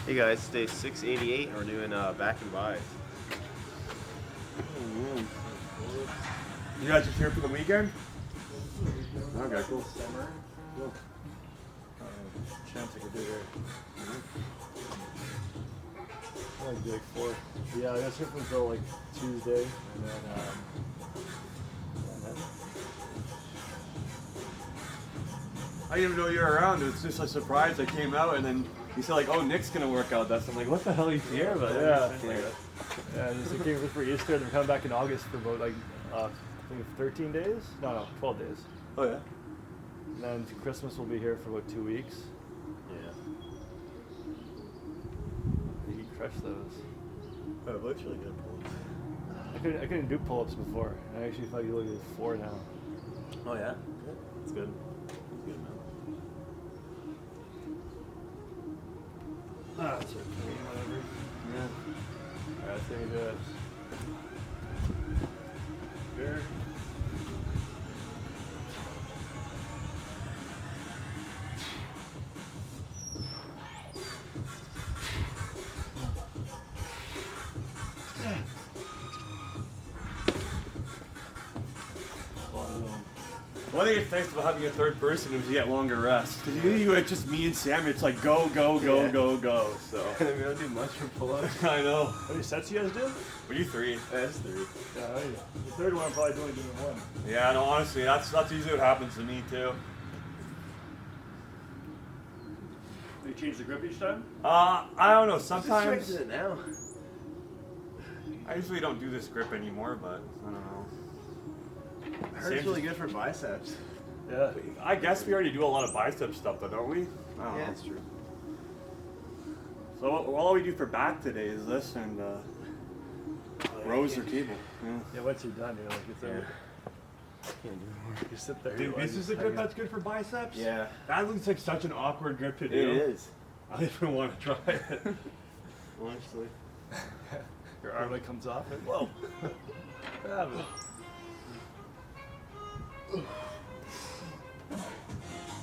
Hey guys, day 688 and we're doing back and buys. You guys just here for the weekend? Okay, cool. Cool. Chance I could do here. I like day 4. Yeah, I guess here until like Tuesday, and then I didn't even know you were around. It was just a surprise. I came out and then you said like, "Oh, Nick's gonna work out." That's I'm like, "What the hell are you here?" But yeah, just I came for Easter, and I'm coming back in August for about like I think 13 days. No, 12 days. Oh yeah. And then Christmas will be here for about 2 weeks. Yeah. You can crush those. Oh, literally good pull-ups. I couldn't do pull-ups before. I actually thought you looked at 4 now. Oh yeah? Good. That's good. That's good, man. Ah, that's okay, whatever. Yeah. Alright, so you do it. Here. One thing that's nice about having a third person is you get longer rest. Because you it's just me and Sam, it's like go, go, go, Yeah. go, go. So We don't do much for pull-ups. I know. How many sets you guys do? What are you 3? That's 3. Yeah, the third one I'm probably only doing 1. Yeah, no, honestly, that's usually what happens to me too. Do you change the grip each time? I don't know. Just Sometimes fixing it now. I usually don't do this grip anymore, but I don't know. Hurt's really good for biceps. Yeah. I guess we already do a lot of bicep stuff, though, don't we? I don't Yeah, know. that's true. So all we do for back today is this and rows or cable. Yeah. Yeah, once you're done, you're like, it's Yeah. over. Can't do more. You sit there. Dude, you're this like, is a grip that's good for biceps? Yeah. That looks like such an awkward grip to do. It is. I don't even want to try it. Honestly. Your arm like comes off and whoa. Yeah, but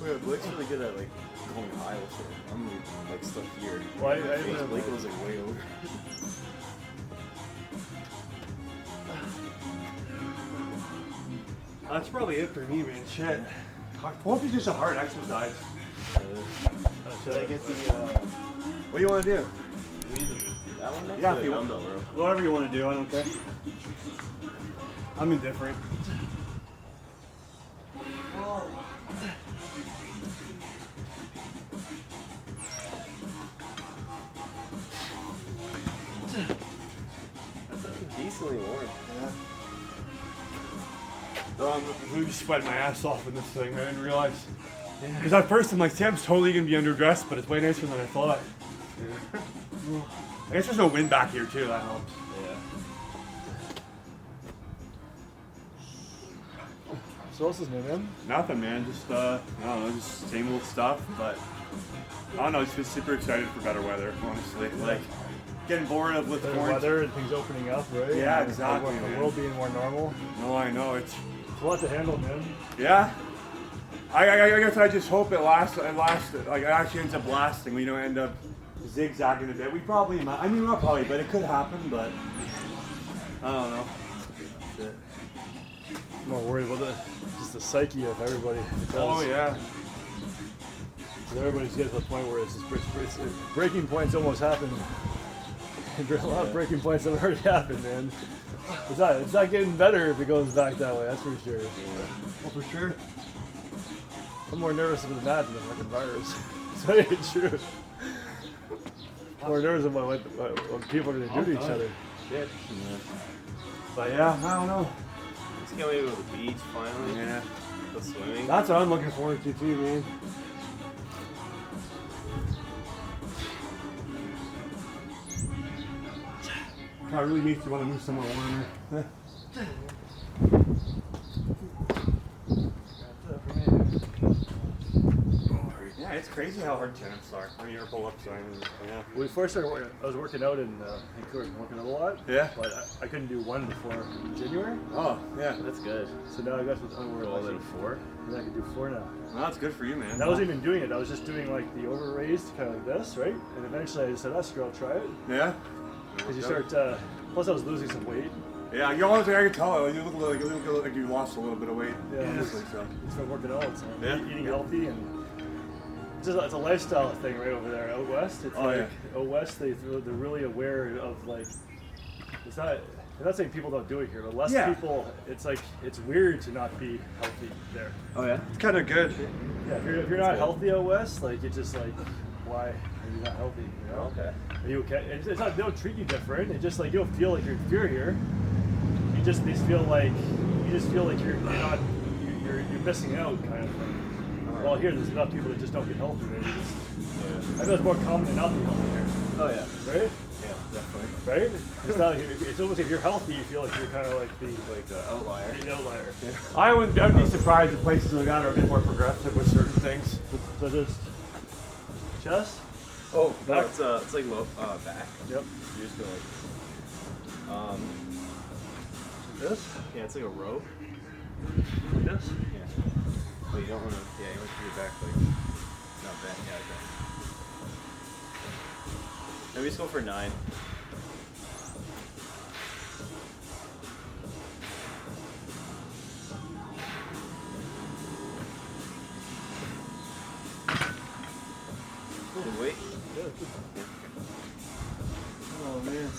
Wait, Blake's really good at like going high with it. I'm like stuck here. Well, I even have, Blake was like way over. That's probably it for me, man. Shit. Pull-up is just a hard exercise. Should I get the What do you want to do? that one next? Yeah, Or if the you want. dumbbell row? Whatever you want to do, I don't care. I'm indifferent. Decently warm. We just sweating my ass off in this thing. I didn't realize. Because at first I'm like, Sam's totally gonna be underdressed, but it's way nicer than I thought. I guess there's no wind back here too. That helps. Yeah. so what's his name, man? Nothing, man. Just I don't know, just same old stuff. But I don't know. Just been super excited for better weather. Honestly, like getting bored of with Better quarantine. weather and things opening up, right? Yeah, And exactly, The man. world being more normal. No, I know it's. It's a lot to handle, man. Yeah. I guess I just hope it lasts. Like it actually ends up lasting. We don't end up zigzagging a bit. We probably might. I mean, not probably, but it could happen. But I don't know. I'm not worried about just the psyche of everybody. Oh yeah. Everybody's getting to the point where it's breaking points almost happened. There are a lot of breaking points that have already happened, man. It's not getting better if it goes back that way, that's for sure. Well, for sure. I'm more nervous about that than the fucking virus. To tell you the truth. More nervous about what people are going to do to each other. Shit. But yeah, I don't know. Just can't wait to go to the beach finally. Yeah. Go swimming. That's what I'm looking forward to too, man. That really makes you want to move somewhere warmer. Yeah, it's crazy how hard chin-ups are. I mean, your pull-ups are. Yeah. When we first started working, I was working out in Vancouver, working out a lot. Yeah. But I couldn't do one before January. Oh, yeah, that's good. So now I got to the point where All in 4. I can do 4 now. Well, that's good for you, man. And I wasn't even doing it. I was just doing like the over raised, kind of like this, right? And eventually I just said, screw, I'll try it. Yeah. Because you start. Plus I was losing some weight. Yeah, you always I can tell. You look like you lost a little bit of weight. Yeah. Honestly, so. It's from working out. So eating Yeah. healthy and it's a lifestyle thing right over there out west. It's out west they're really aware of like it's not. I'm not saying people don't do it here, but less people. It's like it's weird to not be healthy there. Oh yeah. It's kind of good. Yeah, if you're not healthy out west, like it's just like why are you not healthy? You know? Okay. Are you okay? It's not. They don't treat you different. It's just like you don't feel like you're here. You just feel like you're not you're missing out kind of thing. Well, here there's enough people that just don't get healthy. I know it's more common to not be healthy here. Oh yeah. Right? Yeah, definitely. Right? It's not. It's almost if you're healthy, you feel like you're kind of like the Outlier. The outlier. Yeah. I'd be surprised if places like that are a bit more progressive with certain things. So just chest. Oh, back. No, it's like low back. Yep. You just go like This. yeah, it's like a rope. Like this. Yeah. But you don't want to. Yeah, you want to keep your back like not bent. Yeah, like that. Maybe just go for 9. Good weight. Yeah. Oh man.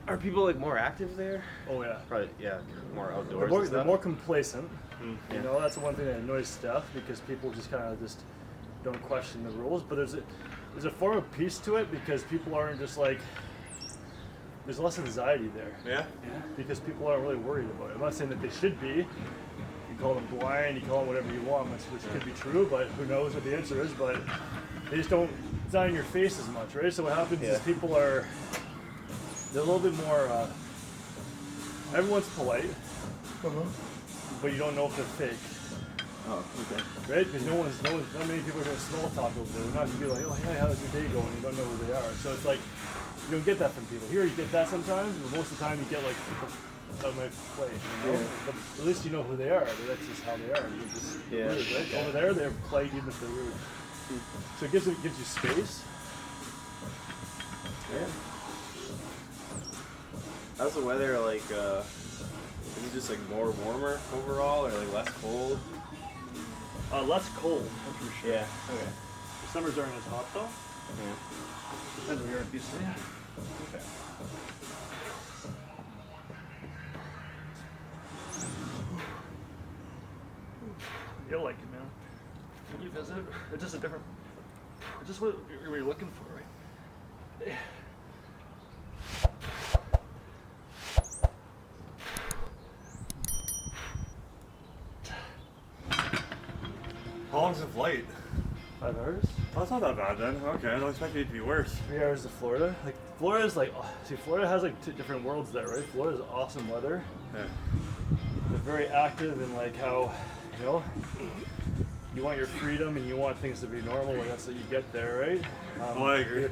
Are people like more active there? Oh yeah. Probably, yeah, more outdoors. They're and more, stuff. they're more complacent. Yeah. You know, that's the one thing that annoys Steph because people just kind of just don't question the rules. But there's a form of peace to it because people aren't just like there's less anxiety there. Yeah. Because people aren't really worried about it. I'm not saying that they should be. You call them blind, you call them whatever you want, which could be true, but who knows what the answer is. But they just don't. It's not in your face as much, right? So what happens is people are. They're a little bit more. Everyone's polite, but you don't know if they're fake. Oh, okay. Right? Because not many people are going to small talk over there. They're not going to be like, oh, hey, how's your day going? You don't know who they are. So it's like, you don't get that from people. Here you get that sometimes, but most of the time you get like, on my plate, you know? But at least you know who they are. That's just how they are. You're just rude, right? Yeah. Over there, they're polite even if they're rude. So it gives you space. Yeah. How's the weather like? Is it just like more warmer overall, or like less cold? Less cold, that's for sure. Yeah. Okay. The summers aren't as hot though. Yeah. Depends where you're in BC. Okay. You'll like it, man. When you visit, it's just a different. It's just what you're looking for, right? How long's the flight? 5 hours. Oh, it's not that bad then. Okay, I was expecting it to be worse. 3 hours to Florida. Like Florida's like, Florida has like 2 different worlds there, right? Florida's awesome weather. Yeah. They're very active in like how, you know, you want your freedom and you want things to be normal, and that's what you get there, right? Oh, I agree.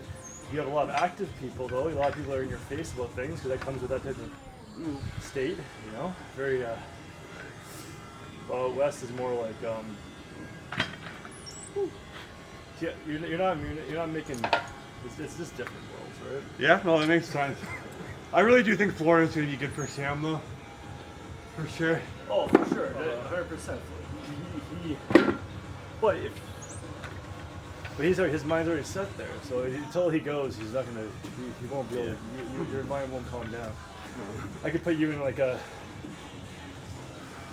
You have a lot of active people though. A lot of people are in your face about things because that comes with that type of state, you know. Very. Well, West is more like. Yeah, you're not making. It's just different worlds, right? Yeah, no, that makes sense. I really do think Florida's going to be good for Sam, though. For sure. Oh, for sure, 100%. But his mind's already set there. So until he goes, he's not gonna. He won't be able. Your mind won't calm down. I could put you in like a.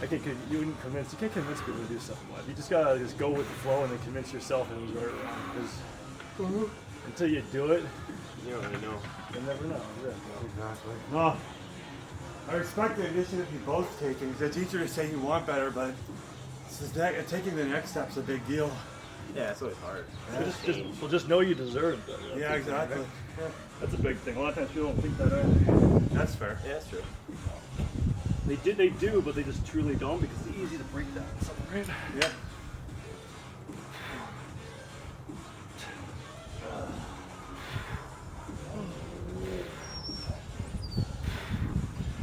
You can't convince people to do something like. You just gotta just go with the flow and then convince yourself it was right or wrong. Because until you do it, You don't really know. you'll never know. Yeah. Exactly. No. I respect the initiative you both taking. It's easier to say you want better, but taking the next step's a big deal. Yeah, it's always hard. So just know you deserve it. Though. Yeah, exactly. Yeah. That's a big thing. A lot of times people don't think that either. That's fair. Yeah, that's true. They do, but they just truly don't because it's easy to break that or something, right? Yep.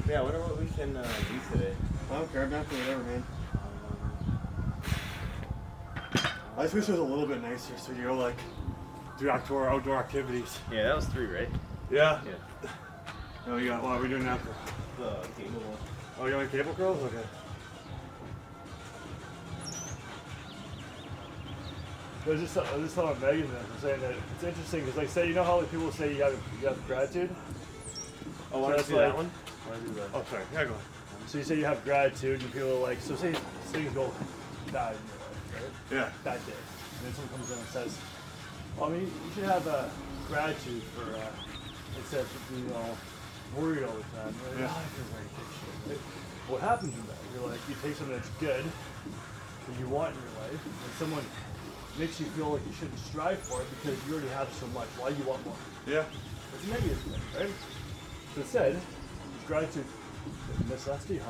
Yeah, I wonder what we can do today. I don't care, man. Whatever, man. I just wish it was a little bit nicer so you go like do outdoor activities. Yeah, that was 3, right? Yeah. Yeah. Oh, you got what are we doing now? The cable one. Oh, you want cable curls? Okay. I was just telling Megan that I'm saying that it's interesting because, like, say, you know how like, people say you have gratitude. Oh, want to that's do like- that one? Want to do that? Oh, sorry. Yeah, go on. So you say you have gratitude, and people are like, so say things go bad in your life, right? Yeah. That day, and then someone comes in and says, well, I mean, you should have gratitude for instead of being all worried all the time. You're like, Yeah. oh, I feel very good shit, right? What happens in that? You're like, you take something that's good that you want in your life, and someone makes you feel like you shouldn't strive for it because you already have so much. Why do you want more? Yeah. It's a negative thing, right? So instead, gratitude necessity, 100%.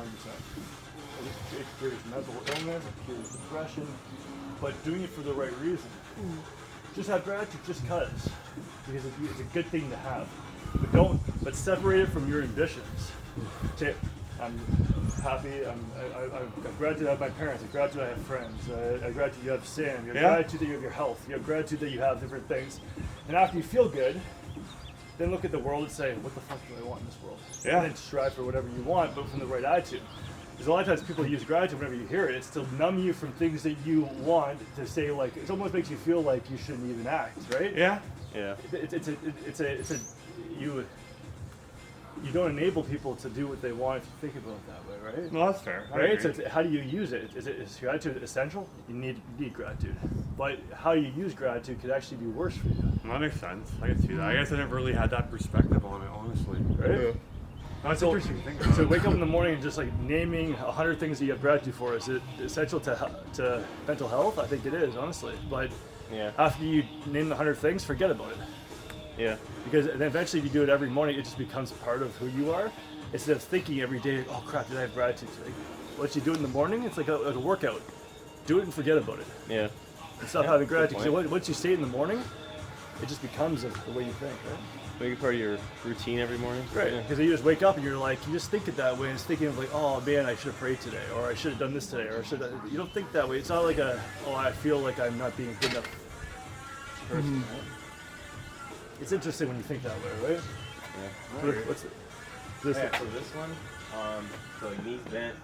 It cures mental illness, it cures depression, but doing it for the right reason. Just have gratitude just because it's a good thing to have. But separate it from your ambitions. Say, I'm happy, I'm gratitude I have my parents, I'm gratitude I have friends, I'm gratitude you have Sam, you have gratitude that you have your health, you have gratitude that you have different things. And after you feel good, then look at the world and say, what the fuck do I want in this world? Yeah. And then strive for whatever you want, but from the right attitude. Because a lot of times people use gratitude whenever you hear it, it's to numb you from things that you want to say, like, it almost makes you feel like you shouldn't even act, right? Yeah. Yeah. You don't enable people to do what they want if you think about it that way, right? No, that's fair. I Right? agree. So how do you use it? Is gratitude essential? You need gratitude. But how you use gratitude could actually be worse for you. That makes sense. I can see that. I guess I never really had that perspective on it, honestly. Right? That's So- interesting to think about. So wake up in the morning and just like naming 100 things that you have gratitude for. Is it essential to mental health? I think it is, honestly. But Yeah. after you name the 100 things, forget about it. Yeah. Because then eventually if you do it every morning, it just becomes part of who you are. Instead of thinking every day, oh crap, did I have gratitude today? Once you do it in the morning, it's like a workout. Do it and forget about it. Yeah. And stop Yeah, having good gratitude. point. So once you say it in the morning, it just becomes the way you think, right? Make it part of your routine every morning. Right, Yeah. because you just wake up and you're like, you just think it that way, and it's thinking of like, oh man, I should have prayed today, or I should have done this today, or you don't think that way. It's not like I feel like I'm not being a good enough person, right? It's interesting when you think that way, right? Yeah. What's this? Yeah, so this one, so like knees bent,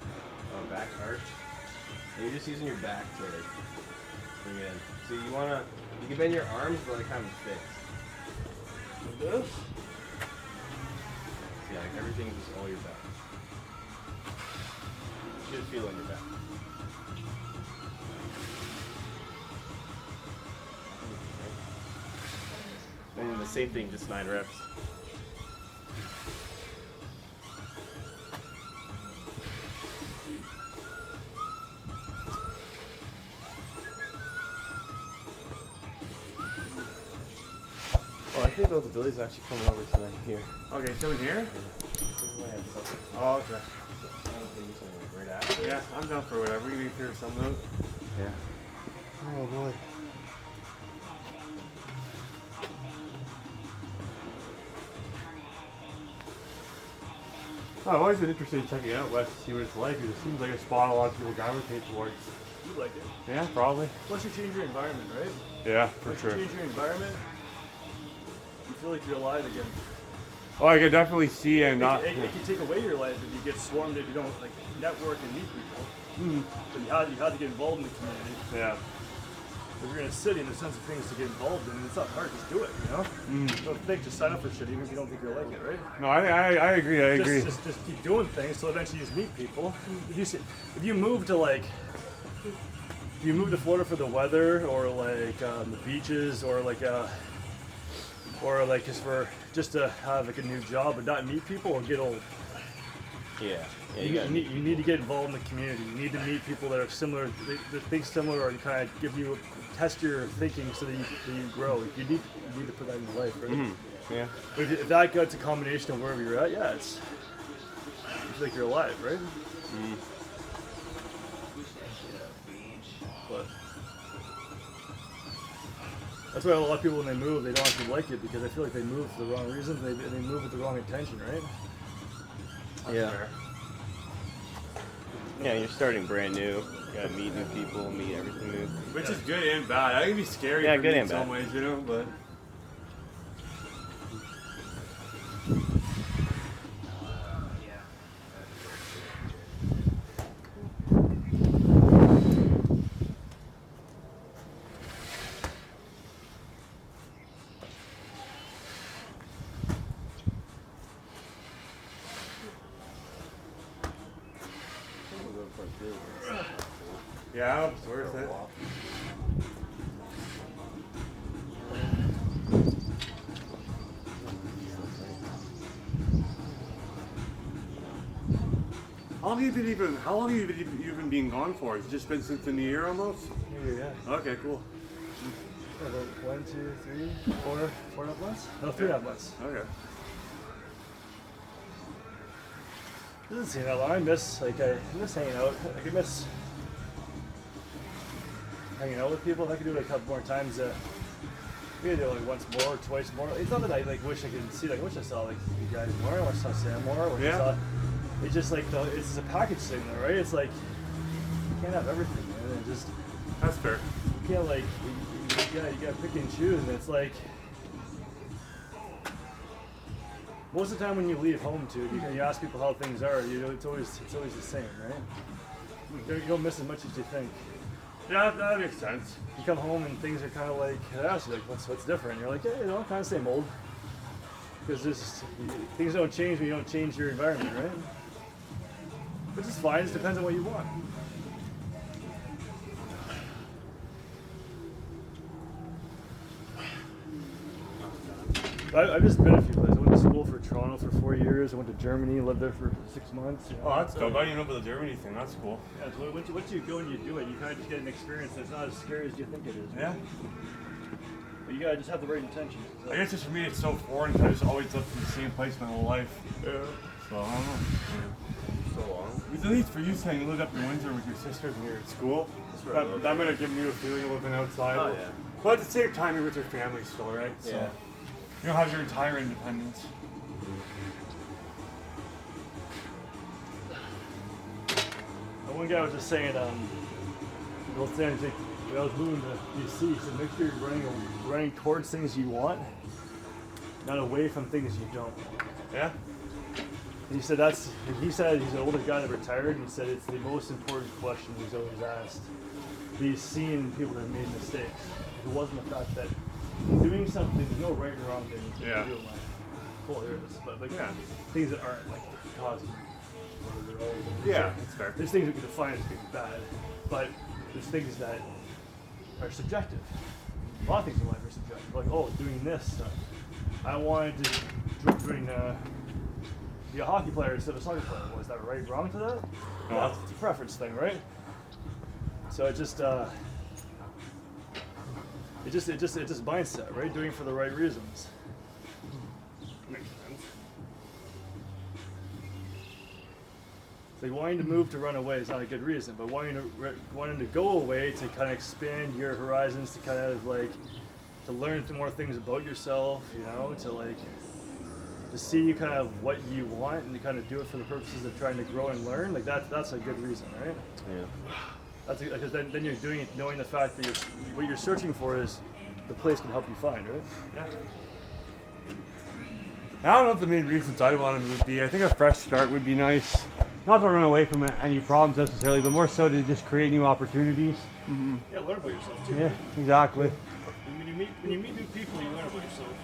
back arch, and you're just using your back to like bring it in. So you can bend your arms, but like kind of fixed. Like this? Yeah, like everything's just all your back. You should feel on your back. And the same thing, just 9 reps. Oh, I think those abilities are actually coming over tonight here. Okay, so in here? This is my head, so Oh, okay. I don't think it's gonna be right after. Yeah, I'm down for whatever. We can figure something out. Yeah. Oh boy. Oh, I've always been interested in checking out West to see what it's like, because it seems like a spot a lot of people gravitate towards. You like it. Yeah, probably. Once you change your environment, right? Yeah, for Once sure. you change your environment, you feel like you're alive again. Oh, I can definitely see and not. It can take away your life if you get swarmed, if you don't like network and meet people. But you have to get involved in the community. Yeah. If you're in a city and there's tons of things to get involved in, it's not hard, just do it, you know? Don't think, just sign up for shit even if you don't think you'll like it, right? No, I agree. I agree. Just keep doing things so eventually you just meet people. If you move to Florida for the weather or like the beaches or just to have like a new job but not meet people, or get old. Yeah. Yeah, You need to get involved in the community. You need to meet people that are similar, that think similar, or kind of test your thinking so that you grow. You need to put that in your life, right? Yeah. But if that gets a combination of wherever you're at, yeah, you feel like you're alive, right? That's why a lot of people, when they move, they don't actually like it because I feel like they move for the wrong reasons. They move with the wrong intention, right? Yeah. Yeah, you're starting brand new. You gotta meet new people, meet everything new. Which is good and bad. I think it'd be scary Yeah, for good me and in some bad. ways, you know, but. Yeah, it's worth it. How long have you even been gone for? Has it just been since the new year almost? Yeah. Okay, cool. About 1, 2, 3, 4, 4.5 months? No, 3.5 months. Okay. It doesn't seem that long. I miss hanging out. Like, I miss hanging out with people. If I could do it a couple more times. We could do it like once more or twice more. It's not that I like wish I could see. Like, I wish I saw like you guys more. I wish I saw Sam more. I wish I saw. It's just like it's a package thing, though, right? It's like you can't have everything, man. And just That's fair. you can't like you gotta pick and choose, and it's like. Most of the time when you leave home, too, you ask people how things are. It's always the same, right? You don't miss as much as you think. Yeah, that makes sense. You come home and things are kind of like, I ask you, like, what's different? You're like, yeah, kind of same old. Because things don't change when you don't change your environment, right? Which is fine. It depends on what you want. I've just been a few places. I went to school for Toronto for 4 years. I went to Germany, lived there for 6 months. Oh, that's dope. I didn't know about the Germany thing. That's cool. Yeah, so once you go and you do it, you kind of just get an experience that's not as scary as you think it is. Right? Yeah. But you gotta just have the right intention. So. I guess just for me, it's so foreign because I just always lived in the same place my whole life. Yeah. So I don't know. So long. At least for you saying you lived up in Windsor with your sisters when you were at school, that might have given you a feeling of living outside. Oh, yeah. But at the same time, you're with your family still, right? So Yeah. you don't have your entire independence. One guy was just saying, when I was moving to BC, he said, make sure you're running towards things you want, not away from things you don't. Yeah? And he said he's an older guy that retired, and he said it's the most important question he's always asked. He's seen people that have made mistakes. It wasn't the fact that doing something, there's no right and wrong thing you can do in life. Cool, there it is. But like things that aren't like causing. Yeah, that's fair. There's things we can define as being bad, but there's things that are subjective. A lot of things in life are subjective. Like, doing this. I wanted to be a hockey player instead of a soccer player. Was that right, wrong to that? No, it's a preference thing, right? So it's just mindset, right? Doing it for the right reasons. Makes sense. It's like wanting to move to run away is not a good reason, but wanting to go away to kind of expand your horizons, to kind of like to learn more things about yourself, to see kind of what you want and to kind of do it for the purposes of trying to grow and learn. Like that's a good reason, right? Yeah. That's because then you're doing it knowing the fact that what you're searching for is the place can help you find, right? Yeah. I don't know what the main reasons I wanted would be. I think a fresh start would be nice. Not to run away from any problems necessarily, but more so to just create new opportunities. Mm-hmm. Yeah, learn about yourself too. Yeah, exactly. When you meet new people, you learn about yourself.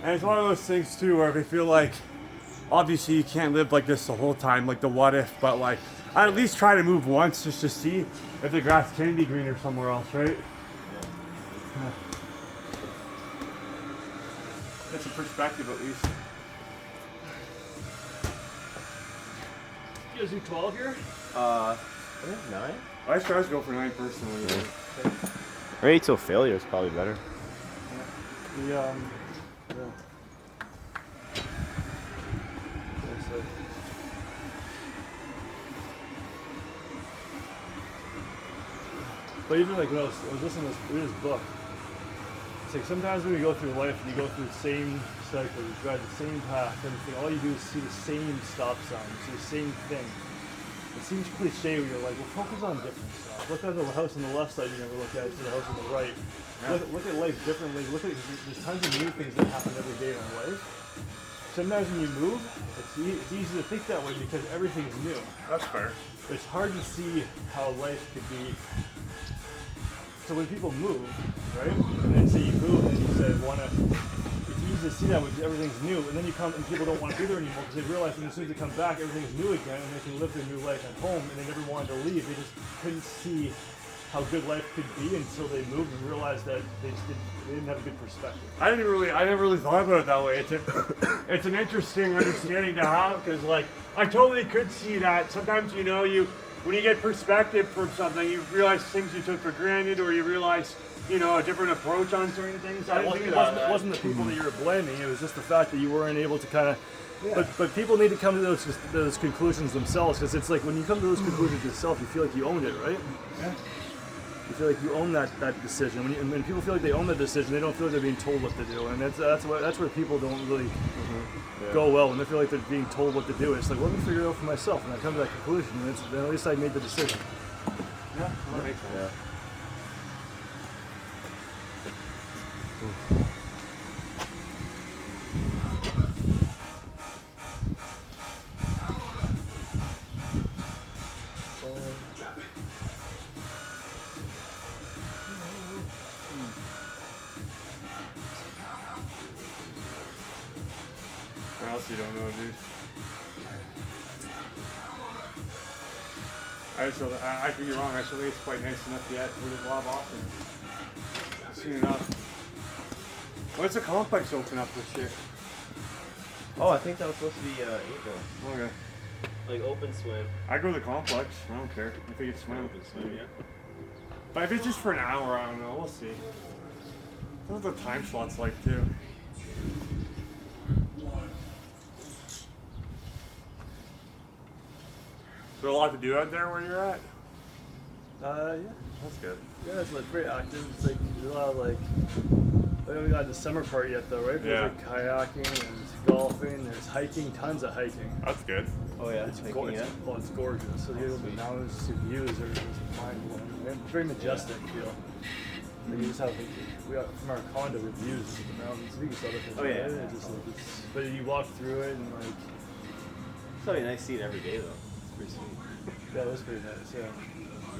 And it's one of those things too where I feel like obviously you can't live like this the whole time, like the what if, but like I'd at least try to move once just to see if the grass can be greener somewhere else, right? Yeah. That's a perspective at least. You guys do 12 here? I think 9. I try to go for 9 personally. Yeah. Or 8 till failure is probably better. But even like when I was listening to this book, It's like sometimes when you go through life and you go through the same cycle, you drive the same path, everything, all you do is see the same stop sign, you see the same thing. It seems cliche when you're like, well, focus on different stuff. Look at the house on the left side you never look at, it's the house on the right. Yeah. Look at life differently. Look at there's tons of new things that happen every day in life. Sometimes when you move, it's easy to think that way because everything's new. That's fair. But it's hard to see how life could be. So when people move, right, and then say you move and you say it's easy to see that when everything's new, and then you come and people don't want to be there anymore because they realize that as soon as they come back, everything's new again, and they can live their new life at home, and they never wanted to leave. They just couldn't see how good life could be until they moved and realized that they didn't have a good perspective. I never really thought about it that way. It's an interesting understanding to have because, like, I totally could see that. Sometimes, you know, when you get perspective from something, you realize things you took for granted, or you realize, you know, a different approach on certain things. It wasn't the people that you were blaming. It was just the fact that you weren't able to kind of. Yeah. But people need to come to those conclusions themselves, because it's like when you come to those conclusions yourself, you feel like you owned it, right? Yeah. You feel like you own that decision. When people feel like they own the decision, they don't feel like they're being told what to do, and that's where people don't really go well. When they feel like they're being told what to do, it's like, let me figure it out for myself, and I come to that conclusion, and then at least I made the decision. Yeah, that makes sense. Yeah. What else you don't know, dude? I think you're wrong. Actually, it's quite nice enough yet. There's a lot of options. Soon enough. When's the complex open up this year? Oh, I think that was supposed to be April. Okay. Like open swim. I go to the complex. I don't care. If we get swim. Open swim, yeah. But if it's just for an hour, I don't know. We'll see. What are the time slots like, too? Is there a lot to do out there where you're at? Yeah. That's good. Yeah, it's like very active. It's like there's a lot of like we haven't got the summer part yet though, right? Yeah. There's like kayaking, there's golfing, there's hiking, tons of hiking. That's good. Oh yeah, It's, hiking, it's, yeah. well, it's gorgeous. So the mountains, the views are just mind blowing. Very majestic feel. Like you just have we got from our condo with views of the mountains. We just other things. Oh, yeah. Right? It's just like but you walk through it and like It's probably nice to see it every day though. It's pretty sweet. that was pretty nice. Yeah.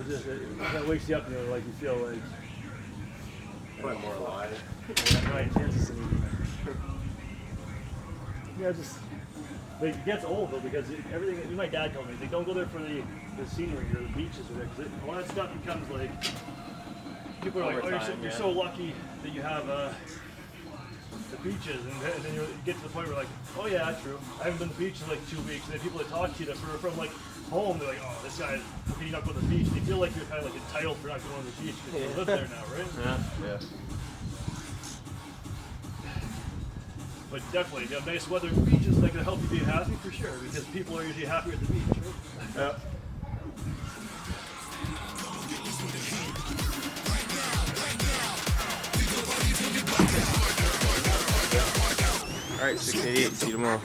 It kind of wakes you up and you're like you feel like. Probably more alive. Right, Kansas City. Yeah, just like, it gets old though because everything. My dad told me they don't go there for the scenery or the beaches or that. Cause a lot of stuff becomes like people are like, Over oh, time, you're so lucky that you have the beaches, and then you get to the point where like, oh yeah, true. I haven't been to the beach in like 2 weeks, and then people that talk to you that are from like home, they're like, oh, this guy's beating up on the beach. They feel like you're kind of like entitled for not going to the beach because you live there now, right? Yeah. But definitely, you have nice weather and beaches that can help you be happy for sure, because people are usually happier at the beach, right? Yeah. All right, 688. See you tomorrow.